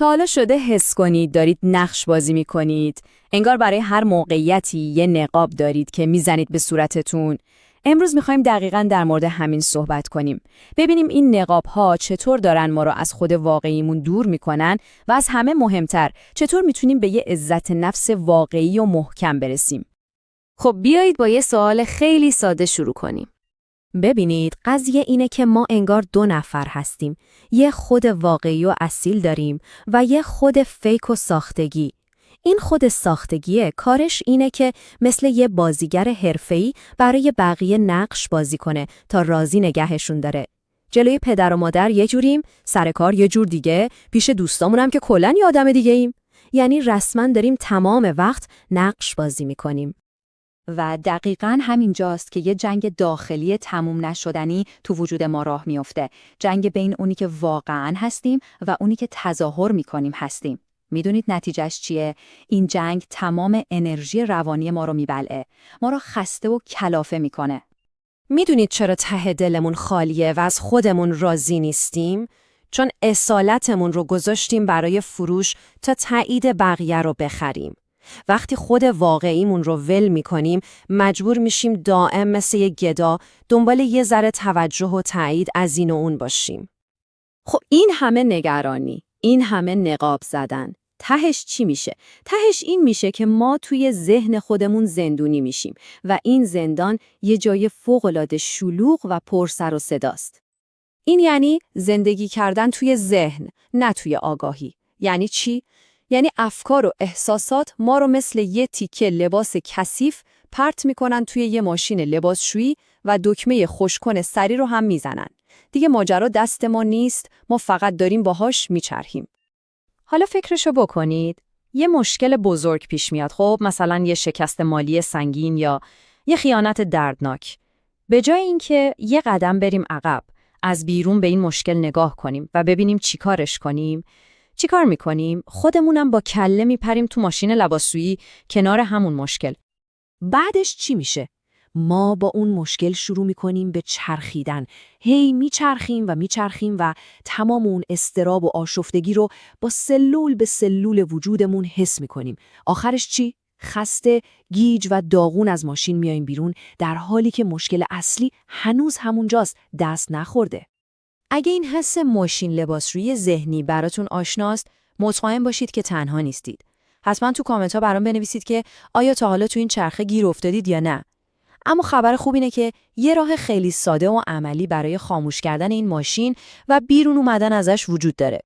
تا حالا شده حس کنید دارید نقش بازی می‌کنید؟ انگار برای هر موقعیتی یه نقاب دارید که میزنید به صورتتون. امروز می‌خوایم دقیقاً در مورد همین صحبت کنیم. ببینیم این نقاب‌ها چطور دارن ما رو از خود واقعیمون دور می‌کنن و از همه مهمتر چطور می‌تونیم به یه عزت نفس واقعی و محکم برسیم. خب بیایید با یه سوال خیلی ساده شروع کنیم. ببینید، قضیه اینه که ما انگار دو نفر هستیم. یه خود واقعی و اصیل داریم و یه خود فیک و ساختگی. این خود ساختگیه کارش اینه که مثل یه بازیگر حرفه‌ای برای بقیه نقش بازی کنه تا راضی نگهشون داره. جلوی پدر و مادر یه جوریم، سر کار یه جور دیگه، پیش دوستامون هم که کلاً یه آدم دیگه ایم. یعنی رسما داریم تمام وقت نقش بازی میکنیم. و دقیقاً همین جاست که یه جنگ داخلی تموم نشدنی تو وجود ما راه میفته. جنگ بین اونی که واقعاً هستیم و اونی که تظاهر میکنیم هستیم. میدونید نتیجهش چیه؟ این جنگ تمام انرژی روانی ما رو میبلعه. ما رو خسته و کلافه میکنه. میدونید چرا ته دلمون خالیه و از خودمون راضی نیستیم؟ چون اصالتمون رو گذاشتیم برای فروش تا تایید بقیه رو بخریم. وقتی خود واقعیمون رو ول می‌کنیم، مجبور میشیم دائم مثل یه گدا دنبال یه ذره توجه و تایید از این و اون باشیم. خب این همه نگرانی، این همه نقاب زدن، تهش چی میشه؟ تهش این میشه که ما توی ذهن خودمون زندونی میشیم و این زندان یه جای فوق‌العاده شلوغ و پر سر و صداست. این یعنی زندگی کردن توی ذهن، نه توی آگاهی. یعنی چی؟ یعنی افکار و احساسات ما رو مثل یه تیکه لباس کثیف پرت میکنن توی یه ماشین لباسشویی و دکمه خوشکن سری رو هم میزنن. دیگه ماجرا دست ما نیست، ما فقط داریم باهاش میچرخیم. حالا فکرشو بکنید، یه مشکل بزرگ پیش میاد، خب مثلا یه شکست مالی سنگین یا یه خیانت دردناک. به جای اینکه یه قدم بریم عقب، از بیرون به این مشکل نگاه کنیم و ببینیم چیکارش کنیم، چیکار میکنیم؟ خودمونم با کله میپریم تو ماشین لباسشویی کنار همون مشکل. بعدش چی میشه؟ ما با اون مشکل شروع میکنیم به چرخیدن. هی میچرخیم و تمام اون اضطراب و آشفتگی رو با سلول به سلول وجودمون حس میکنیم. آخرش چی؟ خسته، گیج و داغون از ماشین میایم بیرون، در حالی که مشکل اصلی هنوز همونجاست، دست نخورده. اگه این حس ماشین لباسشویی ذهنی براتون آشناست، مطمئن باشید که تنها نیستید. حتما تو کامنت ها برام بنویسید که آیا تا حالا تو این چرخه گیر افتادید یا نه. اما خبر خوب اینه که یه راه خیلی ساده و عملی برای خاموش کردن این ماشین و بیرون اومدن ازش وجود داره.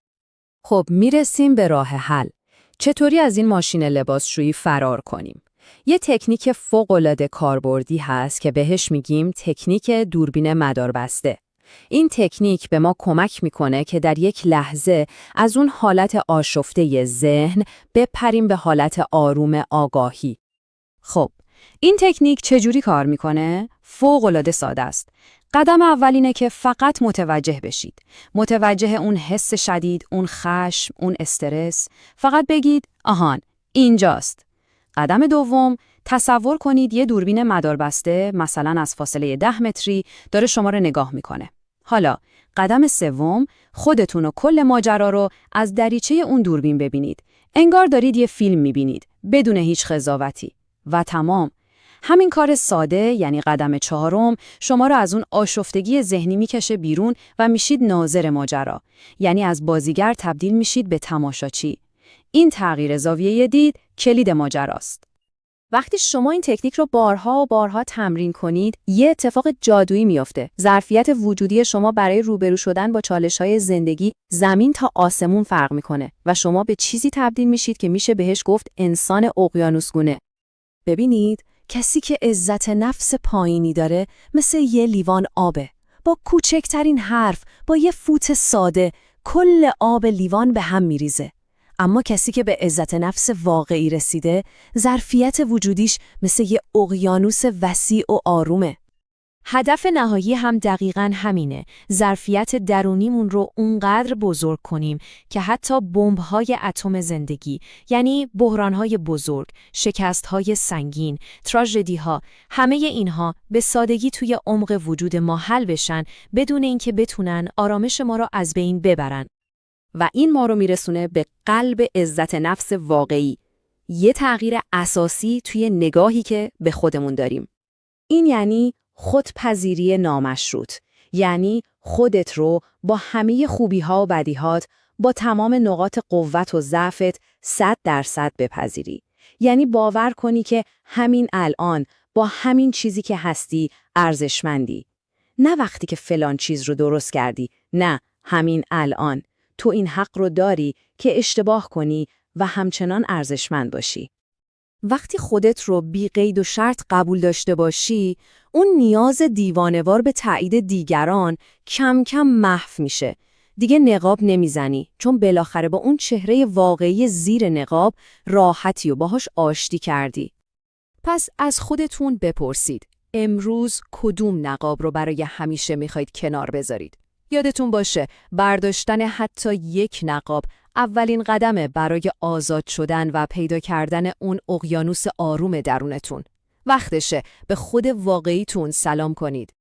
خب میرسیم به راه حل. چطوری از این ماشین لباسشویی فرار کنیم؟ یه تکنیک فوق‌العاده کاربردی هست که بهش میگیم تکنیک دوربین مداربسته. این تکنیک به ما کمک میکنه که در یک لحظه از اون حالت آشفته ذهن بپریم به حالت آروم آگاهی. خب، این تکنیک چجوری کار میکنه؟ فوق‌العاده ساده است. قدم اول اینه که فقط متوجه بشید. متوجه اون حس شدید، اون خشم، اون استرس. فقط بگید آهان، اینجاست. قدم دوم، تصور کنید یه دوربین مداربسته مثلا از فاصله 10 متری داره شما رو نگاه میکنه. حالا قدم سوم، خودتون و کل ماجرا رو از دریچه اون دوربین ببینید. انگار دارید یه فیلم میبینید بدون هیچ قضاوتی. و تمام. همین کار ساده، یعنی قدم چهارم، شما رو از اون آشفتگی ذهنی میکشه بیرون و میشید ناظر ماجرا. یعنی از بازیگر تبدیل میشید به تماشاچی. این تغییر زاویه دید کلید ماجراست. وقتی شما این تکنیک رو بارها و بارها تمرین کنید، یه اتفاق جادویی میفته. ظرفیت وجودی شما برای روبرو شدن با چالش‌های زندگی زمین تا آسمون فرق میکنه و شما به چیزی تبدیل میشید که میشه بهش گفت انسان اقیانوسگونه. ببینید، کسی که عزت نفس پایینی داره مثل یه لیوان آبه. با کوچکترین حرف، با یه فوت ساده، کل آب لیوان به هم میریزه. اما کسی که به عزت نفس واقعی رسیده، ظرفیت وجودیش مثل یه اقیانوس وسیع و آرومه. هدف نهایی هم دقیقاً همینه، ظرفیت درونیمون رو اونقدر بزرگ کنیم که حتی بمب‌های اتم زندگی، یعنی بحران‌های بزرگ، شکست‌های سنگین، تراژدی‌ها، همه اینها به سادگی توی عمق وجود ما حل بشن بدون اینکه بتونن آرامش ما رو از بین ببرن. و این ما رو میرسونه به قلب عزت نفس واقعی، یه تغییر اساسی توی نگاهی که به خودمون داریم. این یعنی خودپذیری نامشروط، یعنی خودت رو با همه خوبی‌ها و بدیهات، با تمام نقاط قوت و ضعفت 100% بپذیری. یعنی باور کنی که همین الان با همین چیزی که هستی ارزشمندی. نه وقتی که فلان چیز رو درست کردی، نه، همین الان تو این حق رو داری که اشتباه کنی و همچنان ارزشمند باشی. وقتی خودت رو بی قید و شرط قبول داشته باشی، اون نیاز دیوانه‌وار به تایید دیگران کم کم محو میشه. دیگه نقاب نمیزنی، چون بالاخره با اون چهره واقعی زیر نقاب راحتی و باهاش آشتی کردی. پس از خودتون بپرسید، امروز کدوم نقاب رو برای همیشه میخواید کنار بذارید؟ یادتون باشه، برداشتن حتی یک نقاب اولین قدمه برای آزاد شدن و پیدا کردن اون اقیانوس آروم درونتون. وقتشه به خود واقعیتون سلام کنید.